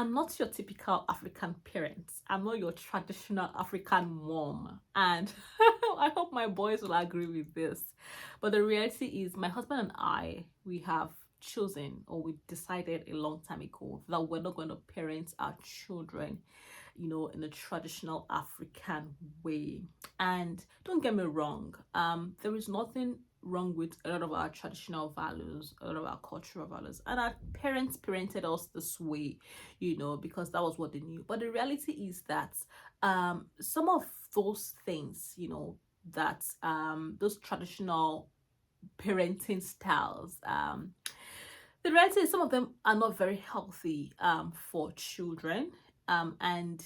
I'm not your typical African parent. I'm not your traditional African mom. And I hope my boys will agree with this. But the reality is, my husband and I, we have chosen, or we decided a long time ago, that we're not going to parent our children, in a traditional African way. And don't get me wrong, there is nothing wrong with a lot of our traditional values, a lot of our cultural values, and our parents parented us this way, because that was what they knew. But the reality is that some of those things, that those traditional parenting styles, the reality is some of them are not very healthy for children. And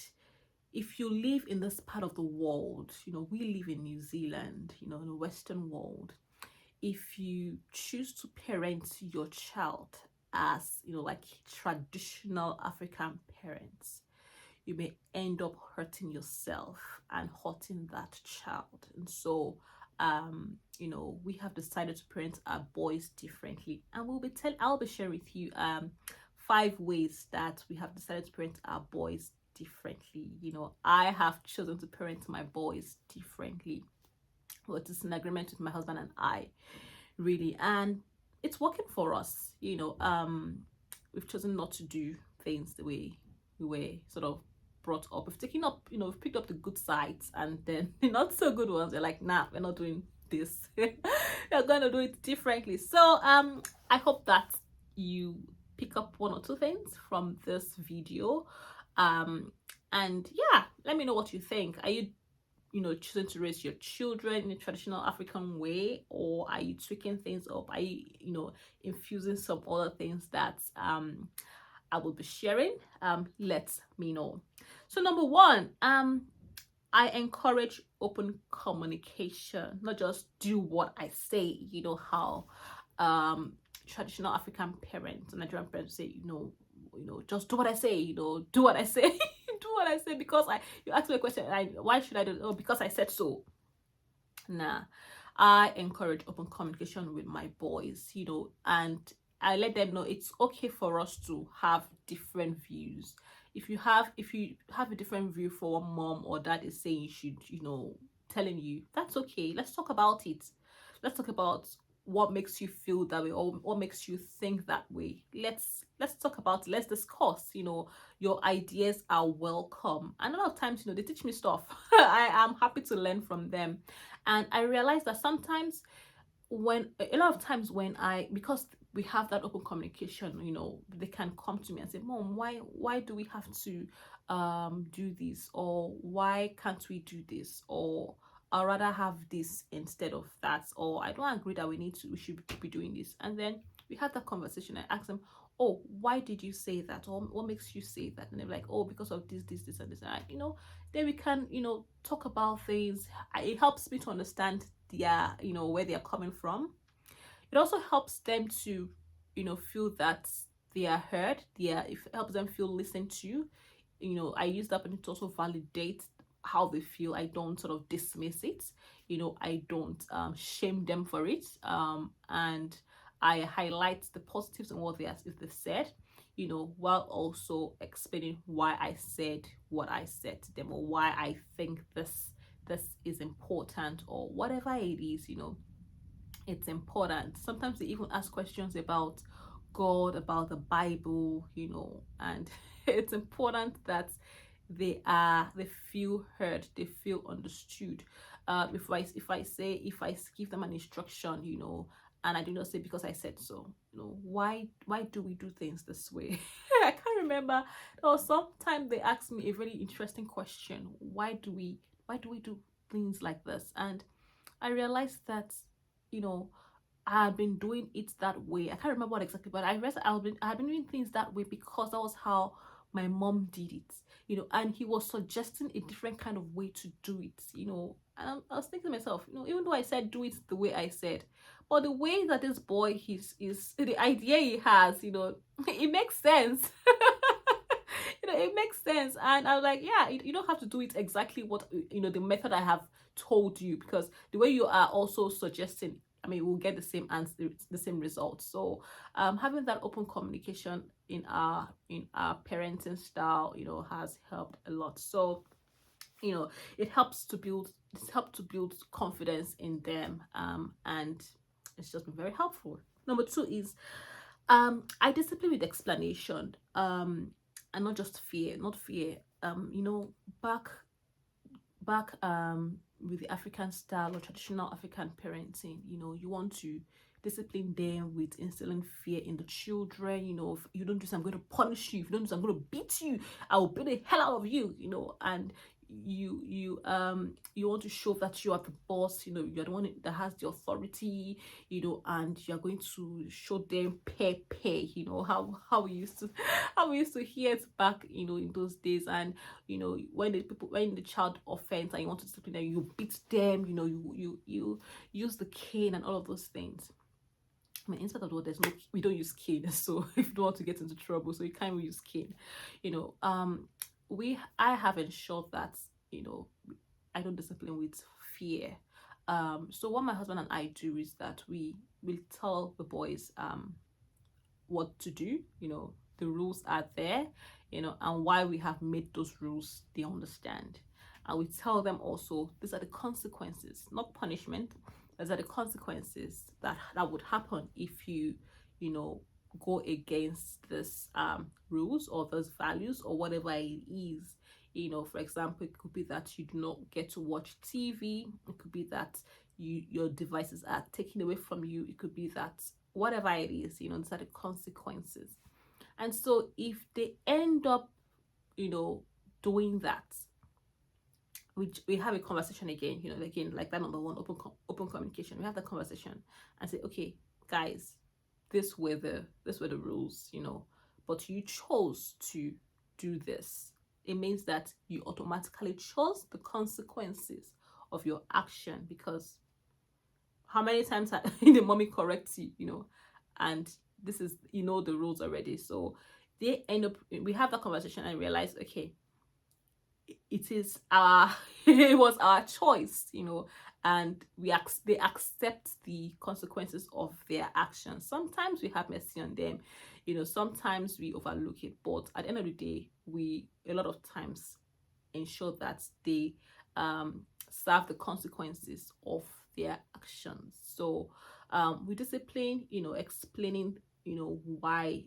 if you live in this part of the world, we live in New Zealand, in the Western world. If you choose to parent your child as, like traditional African parents, you may end up hurting yourself and hurting that child. And so, we have decided to parent our boys differently, and I'll be sharing with you 5 ways that we have decided to parent our boys differently. I have chosen to parent my boys differently. Well, it is an agreement with my husband and I, really, and it's working for us. We've chosen not to do things the way we were sort of brought up. We've taken up, we've picked up the good sides, and then the not so good ones. They're like, nah, we're not doing this. We're gonna do it differently. So I hope that you pick up 1 or 2 things from this video. And yeah, let me know what you think. Are you choosing to raise your children in a traditional African way, or are you tweaking things up? Are you infusing some other things that I will be sharing? Let me know. So number 1, I encourage open communication, not just do what I say. How traditional African parents and Nigerian parents say, just do what I say, do what I say, do what I say, because you ask me a question, why should I do it? Oh, because I said so. Nah, I encourage open communication with my boys, and I let them know it's okay for us to have different views. If you have a different view for what mom or dad is saying, you should, telling you, that's okay. Let's talk about it. Let's talk about what makes you feel that way, or what makes you think that way. Let's talk about it. Let's discuss. Your ideas are welcome. And a lot of times, they teach me stuff. I am happy to learn from them. And I realized that sometimes, when a lot of times when because we have that open communication, they can come to me and say, Mom, why do we have to do this, or why can't we do this, or I'd rather have this instead of that, or I don't agree that we should be doing this. And then we had that conversation. I asked them, oh, why did you say that, or what makes you say that? And they're like, oh, because of this and this. And then we can talk about things. It helps me to understand where they're coming from. It also helps them to feel that they are heard. It helps them feel listened to. I use that to also validate how they feel. I don't sort of dismiss it. I don't shame them for it. And I highlight the positives and what they've said, while also explaining why I said what I said to them, or why I think this is important, or whatever it is. It's important. Sometimes they even ask questions about God, about the Bible, and it's important that they feel heard, they feel understood. If I give them an instruction, and I do not say because I said so, why do we do things this way? I can't remember. Or sometimes they ask me a very interesting question: why do we do things like this? And I realized that I had been doing it that way. I can't remember what exactly, but I realized I had been doing things that way because that was how my mom did it, and he was suggesting a different kind of way to do it, and I was thinking to myself, even though I said do it the way I said, but the way that this boy is the idea he has, it makes sense. It makes sense. And I was like, yeah, you don't have to do it exactly what the method I have told you, because the way you are also suggesting, I mean, we'll get the same answer, the same result. So having that open communication in our parenting style, has helped a lot. So it helps to build, confidence in them, and it's just been very helpful. Number two is I discipline with explanation, and not just fear, not fear. Back with the African style or traditional African parenting, you want to discipline them with instilling fear in the children. If you don't do this, I'm going to punish you. If you don't do this, I'm going to beat you. I will beat the hell out of you. And you want to show that you are the boss. You're the one that has the authority. And you're going to show them pay. How we used to hear it back. In those days. And when the child offends and you want to discipline them, you beat them. You use the cane and all of those things. I mean, instead of the word, we don't use cane. So if you don't want to get into trouble, so you can't use cane. I have ensured that I don't discipline with fear. So what my husband and I do is that we will tell the boys what to do. The rules are there, and why we have made those rules, they understand. And we tell them also, these are the consequences, not punishment. These are the consequences that would happen if you go against this rules or those values or whatever it is. For example, it could be that you do not get to watch TV. It could be that your devices are taken away from you. It could be that whatever it is, these are the consequences. And so if they end up doing that, we have a conversation again, again, like that number one, open communication. We have the conversation and say, okay, guys, these were the rules, but you chose to do this. It means that you automatically chose the consequences of your action, because how many times the mommy corrects you, and this is, the rules already. So they end up, we have that conversation and realize, okay, it is it was our choice, and they accept the consequences of their actions. Sometimes we have mercy on them, sometimes we overlook it, but at the end of the day, we a lot of times ensure that they serve the consequences of their actions. So we discipline, explaining why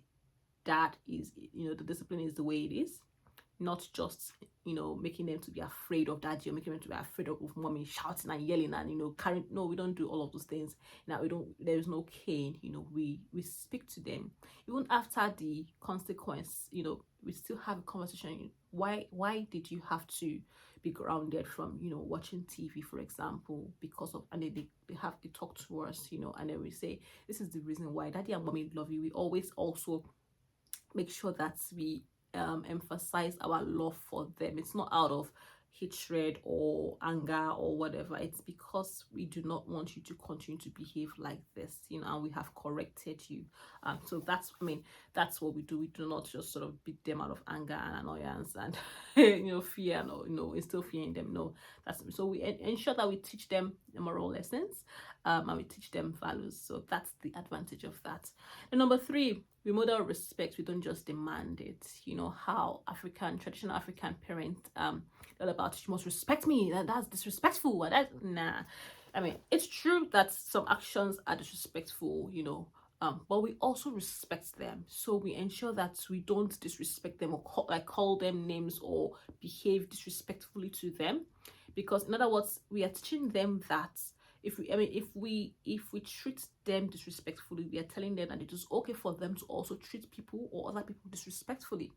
that is, the discipline is the way it is, not just making them to be afraid of daddy or making them to be afraid of mommy shouting and yelling and carrying. No, we don't do all of those things. Now there is no cane. We speak to them even after the consequence. We still have a conversation. Why did you have to be grounded from watching TV, for example, because of, and they have to talk to us, and then we say, this is the reason why daddy and mommy love you. We always also make sure that we emphasize our love for them. It's not out of hatred or anger or whatever. It's because we do not want you to continue to behave like this, and we have corrected you. So that's what we do. We do not just sort of beat them out of anger and annoyance and fear, instill fear in them. No, that's so we ensure that we teach them the moral lessons, and we teach them values. So that's the advantage of that. And number three, we model respect. We don't just demand it. How traditional African parents all about, you must respect me, that's disrespectful, nah. I mean, it's true that some actions are disrespectful, but we also respect them. So we ensure that we don't disrespect them or call them names or behave disrespectfully to them, because in other words, we are teaching them that if we treat them disrespectfully, we are telling them that it is okay for them to also treat people or other people disrespectfully.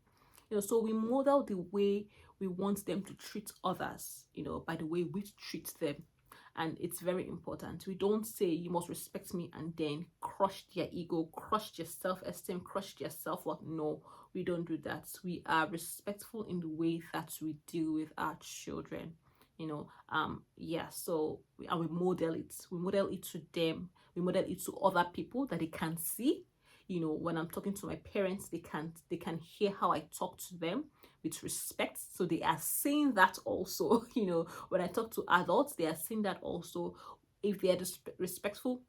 So we model the way we want them to treat others, by the way we treat them. And it's very important. We don't say you must respect me and then crush their ego, crush their self-esteem, crush their self-worth. No, we don't do that. We are respectful in the way that we deal with our children. So we model it. We model it to them. We model it to other people that they can see. When I'm talking to my parents, they can hear how I talk to them with respect. So they are seeing that also. When I talk to adults, they are seeing that also. If they are respectful,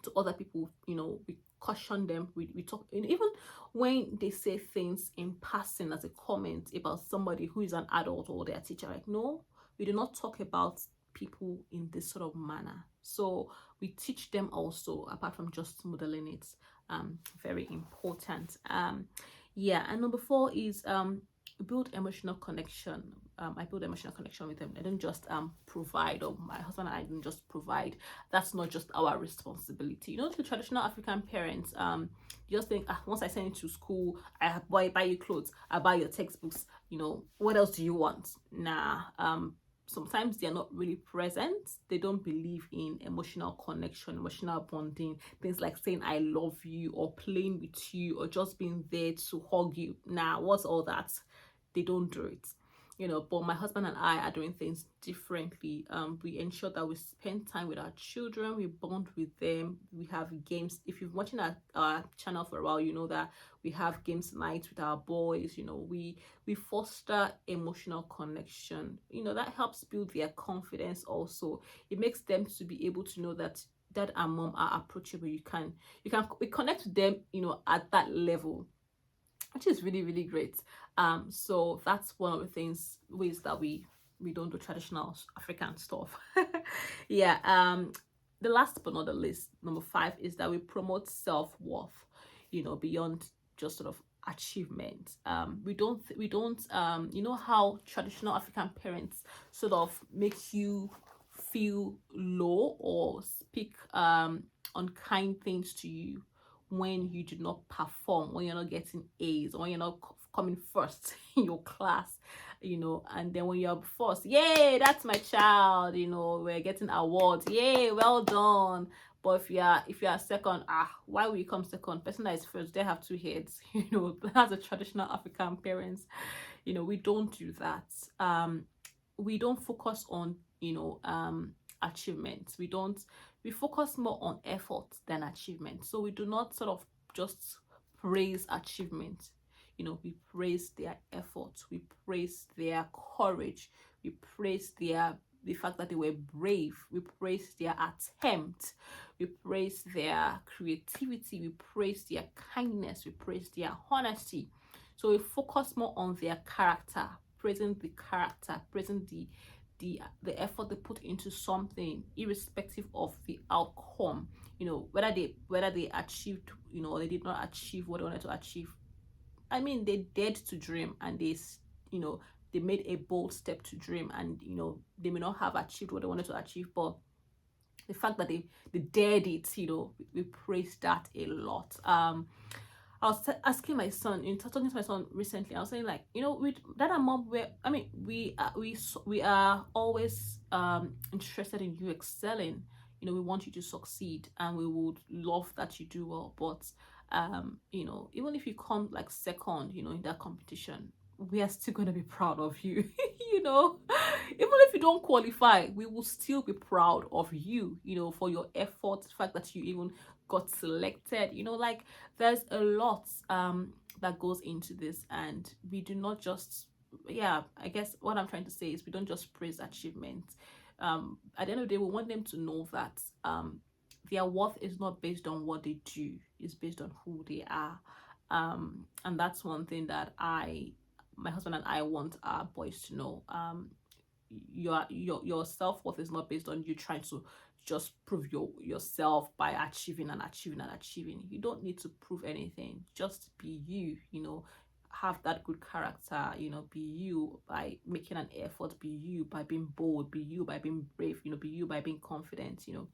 to other people. You know, we caution them, we talk, and even when they say things in passing as a comment about somebody who is an adult or their teacher, like, no, we do not talk about people in this sort of manner. So we teach them also, apart from just modeling it. Very important. Yeah, and number 4 is build emotional connection. I build emotional connection with them. I don't just provide, or my husband and I don't just provide. That's not just our responsibility. You know, the traditional African parents, you just think, once I send you to school, I buy you clothes, I buy your textbooks. You know, what else do you want? Nah. Sometimes they're not really present. They don't believe in emotional connection, emotional bonding, things like saying I love you, or playing with you, or just being there to hug you. Nah, what's all that? They don't do it. You know, but my husband and I are doing things differently. We ensure that we spend time with our children, we bond with them, we have games. If you've watching our channel for a while, you know that we have games nights with our boys. You know, we foster emotional connection. You know, that helps build their confidence also. It makes them to be able to know that dad and mom are approachable. We connect with them, you know, at that level, which is really, really great. So that's one of the ways that we don't do traditional African stuff. Yeah. The last but not the least, number 5, is that we promote self-worth, you know, beyond just sort of achievement. We don't you know how traditional African parents sort of make you feel low or speak unkind things to you when you do not perform, when you're not getting A's, or when you're not coming first in your class, you know. And then when you're first, yay, that's my child, you know, we're getting awards, yay, well done. But if you are second, why will you come second? Person that is first, they have 2 heads. You know, that's a traditional African parents. You know, we don't do that. We don't focus on, you know, achievements. We focus more on effort than achievement. So we do not sort of just praise achievement. You know, we praise their effort, we praise their courage, we praise the fact that they were brave, we praise their attempt, we praise their creativity, we praise their kindness, we praise their honesty. So we focus more on their character, praising the character, praising the effort they put into something, irrespective of the outcome. You know, whether they achieved, you know, or they did not achieve what they wanted to achieve. I mean, they dared to dream, and you know, they made a bold step to dream, and you know, they may not have achieved what they wanted to achieve, but the fact that they dared it, you know, we praise that a lot. I was asking my son, talking to my son recently, I was saying, like, you know, with dad and mom, we are always interested in you excelling. You know, we want you to succeed, and we would love that you do well. But you know, even if you come like second, you know, in that competition, we are still going to be proud of you. You know, even if you don't qualify, we will still be proud of you, you know, for your efforts, the fact that you even got selected. You know, like, there's a lot that goes into this, and we do not just, yeah, I guess what I'm trying to say is we don't just praise achievement. At the end of the day, we want them to know that their worth is not based on what they do, it's based on who they are. And that's one thing that my husband and I want our boys to know. Your self-worth is not based on you trying to just prove yourself by achieving and achieving and achieving. You don't need to prove anything. Just be you, you know, have that good character, you know, be you by making an effort, be you by being bold, be you by being brave, you know, be you by being confident, you know.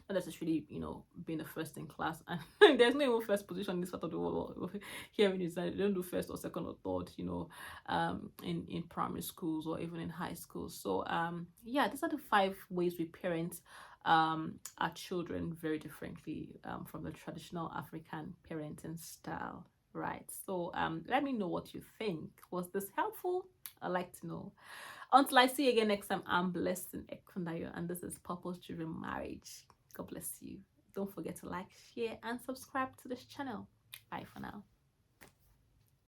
Not necessarily, you know, being the first in class. And there's no even first position in this part of the world. Here in Israel, they don't do first or second or third, you know, in primary schools or even in high schools. So yeah, these are the 5 ways we parent our children very differently from the traditional African parenting style. Right. So let me know what you think. Was this helpful? I'd like to know. Until I see you again next time, I'm blessed in Ekundayo, and this is Purpose Driven Marriage. God bless you. Don't forget to like, share, and subscribe to this channel. Bye for now.